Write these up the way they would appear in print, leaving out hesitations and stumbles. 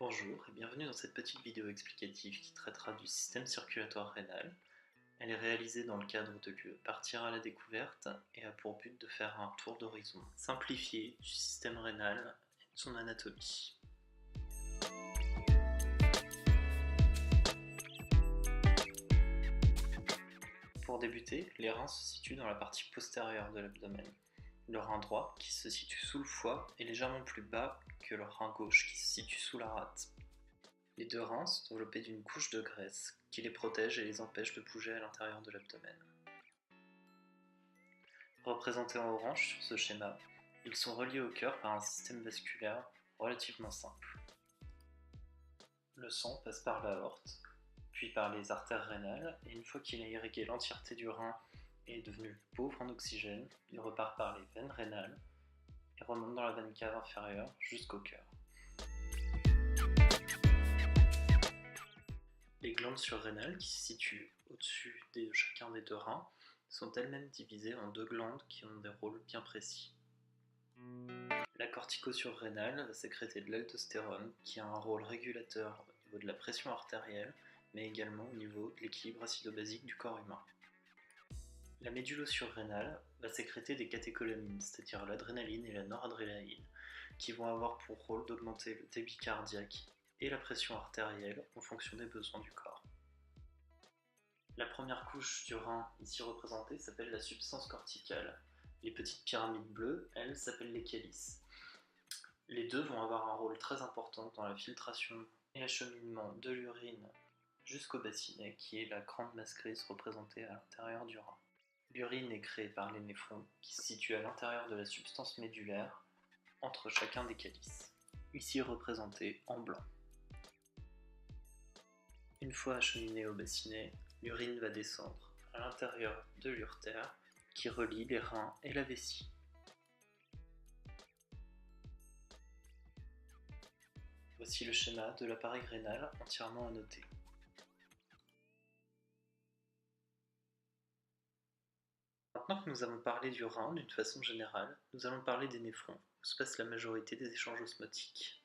Bonjour et bienvenue dans cette petite vidéo explicative qui traitera du système circulatoire rénal. Elle est réalisée dans le cadre de Partir à la découverte et a pour but de faire un tour d'horizon simplifié du système rénal et de son anatomie. Pour débuter, les reins se situent dans la partie postérieure de l'abdomen. Le rein droit, qui se situe sous le foie, est légèrement plus bas que le rein gauche qui se situe sous la rate. Les deux reins sont enveloppés d'une couche de graisse qui les protège et les empêche de bouger à l'intérieur de l'abdomen. Représentés en orange sur ce schéma, ils sont reliés au cœur par un système vasculaire relativement simple. Le sang passe par l'aorte, puis par les artères rénales, et une fois qu'il a irrigué l'entièreté du rein et est devenu pauvre en oxygène, il repart par les veines rénales et remonte dans la veine cave inférieure jusqu'au cœur. Les glandes surrénales, qui se situent au-dessus de chacun des deux reins, sont elles-mêmes divisées en deux glandes qui ont des rôles bien précis. La cortico-surrénale va sécréter de l'aldostérone, qui a un rôle régulateur au niveau de la pression artérielle, mais également au niveau de l'équilibre acido-basique du corps humain. La médulo-surrénale va sécréter des catécholamines, c'est-à-dire l'adrénaline et la noradrénaline, qui vont avoir pour rôle d'augmenter le débit cardiaque et la pression artérielle en fonction des besoins du corps. La première couche du rein, ici représentée, s'appelle la substance corticale. Les petites pyramides bleues, elles, s'appellent les calices. Les deux vont avoir un rôle très important dans la filtration et l'acheminement de l'urine jusqu'au bassinet, qui est la grande masse grise représentée à l'intérieur du rein. L'urine est créée par les néphrons, qui se situent à l'intérieur de la substance médulaire, entre chacun des calices, ici représentés en blanc. Une fois acheminée au bassinet, l'urine va descendre à l'intérieur de l'urtère qui relie les reins et la vessie. Voici le schéma de l'appareil rénal entièrement annoté. Maintenant que nous avons parlé du rein d'une façon générale, nous allons parler des néphrons, où se passe la majorité des échanges osmotiques.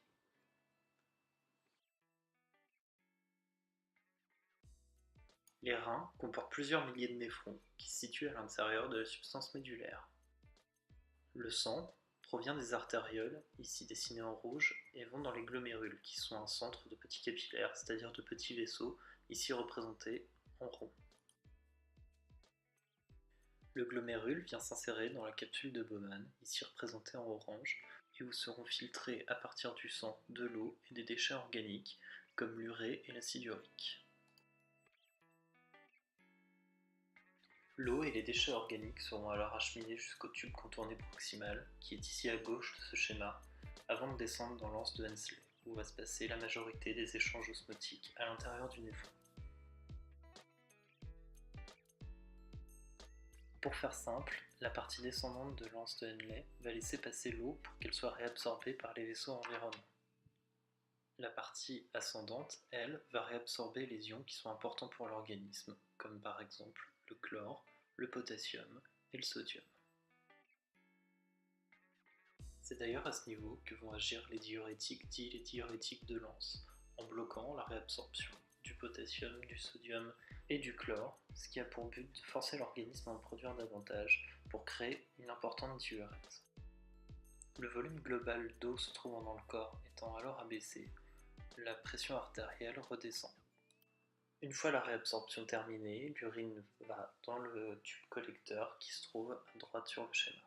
Les reins comportent plusieurs milliers de néphrons qui se situent à l'intérieur de la substance médulaire. Le sang provient des artérioles, ici dessinées en rouge, et vont dans les glomérules, qui sont un centre de petits capillaires, c'est-à-dire de petits vaisseaux, ici représentés en rond. Le glomérule vient s'insérer dans la capsule de Bowman, ici représentée en orange, et où seront filtrés à partir du sang de l'eau et des déchets organiques, comme l'urée et l'acide urique. L'eau et les déchets organiques seront alors acheminés jusqu'au tube contourné proximal, qui est ici à gauche de ce schéma, avant de descendre dans l'anse de Hensley, où va se passer la majorité des échanges osmotiques à l'intérieur du néphron. Pour faire simple, la partie descendante de l'anse de Henley va laisser passer l'eau pour qu'elle soit réabsorbée par les vaisseaux environnants. La partie ascendante, elle, va réabsorber les ions qui sont importants pour l'organisme, comme par exemple le chlore, le potassium et le sodium. C'est d'ailleurs à ce niveau que vont agir les diurétiques dits les diurétiques de l'anse, en bloquant la réabsorption du potassium, du sodium et du chlore, ce qui a pour but de forcer l'organisme à en produire davantage pour créer une importante diurèse. Le volume global d'eau se trouvant dans le corps étant alors abaissé, la pression artérielle redescend. Une fois la réabsorption terminée, l'urine va dans le tube collecteur qui se trouve à droite sur le schéma.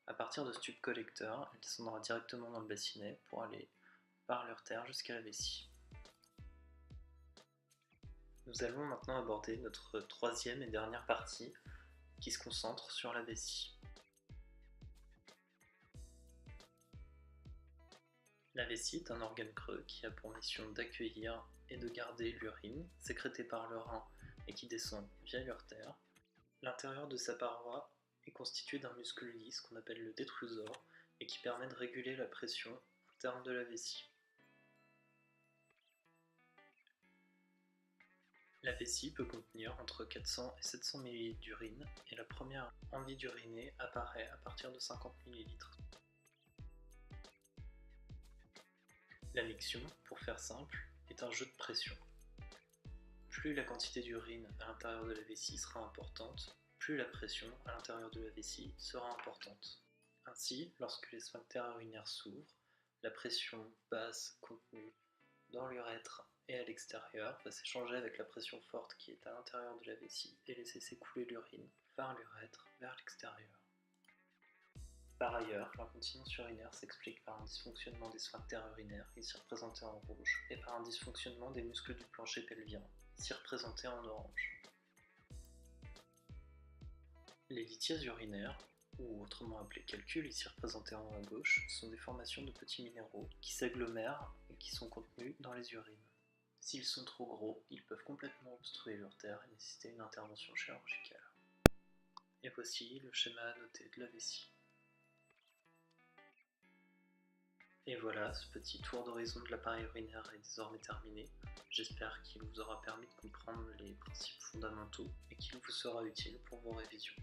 À partir de ce tube collecteur, elle descendra directement dans le bassinet pour aller par l'urtère jusqu'à la vessie. Nous allons maintenant aborder notre troisième et dernière partie qui se concentre sur la vessie. La vessie est un organe creux qui a pour mission d'accueillir et de garder l'urine sécrétée par le rein et qui descend via l'urtère. L'intérieur de sa paroi est constitué d'un muscle lisse qu'on appelle le détrusor et qui permet de réguler la pression interne de la vessie. La vessie peut contenir entre 400 et 700 ml d'urine et la première envie d'uriner apparaît à partir de 50 ml. La miction, pour faire simple, est un jeu de pression. Plus la quantité d'urine à l'intérieur de la vessie sera importante, plus la pression à l'intérieur de la vessie sera importante. Ainsi, lorsque les sphincters urinaires s'ouvrent, la pression basse contenue dans l'urètre et à l'extérieur va s'échanger avec la pression forte qui est à l'intérieur de la vessie et laisser s'écouler l'urine par l'urètre vers l'extérieur. Par ailleurs, l'incontinence urinaire s'explique par un dysfonctionnement des sphincters urinaires, ici représenté en rouge, et par un dysfonctionnement des muscles du plancher pelvien, ici représenté en orange. Les lithiases urinaires, ou autrement appelés calculs, ici représentés en haut à gauche, sont des formations de petits minéraux qui s'agglomèrent et qui sont contenus dans les urines. S'ils sont trop gros, ils peuvent complètement obstruer l'urtère et nécessiter une intervention chirurgicale. Et voici le schéma annoté de la vessie. Et voilà, ce petit tour d'horizon de l'appareil urinaire est désormais terminé. J'espère qu'il vous aura permis de comprendre les principes fondamentaux et qu'il vous sera utile pour vos révisions.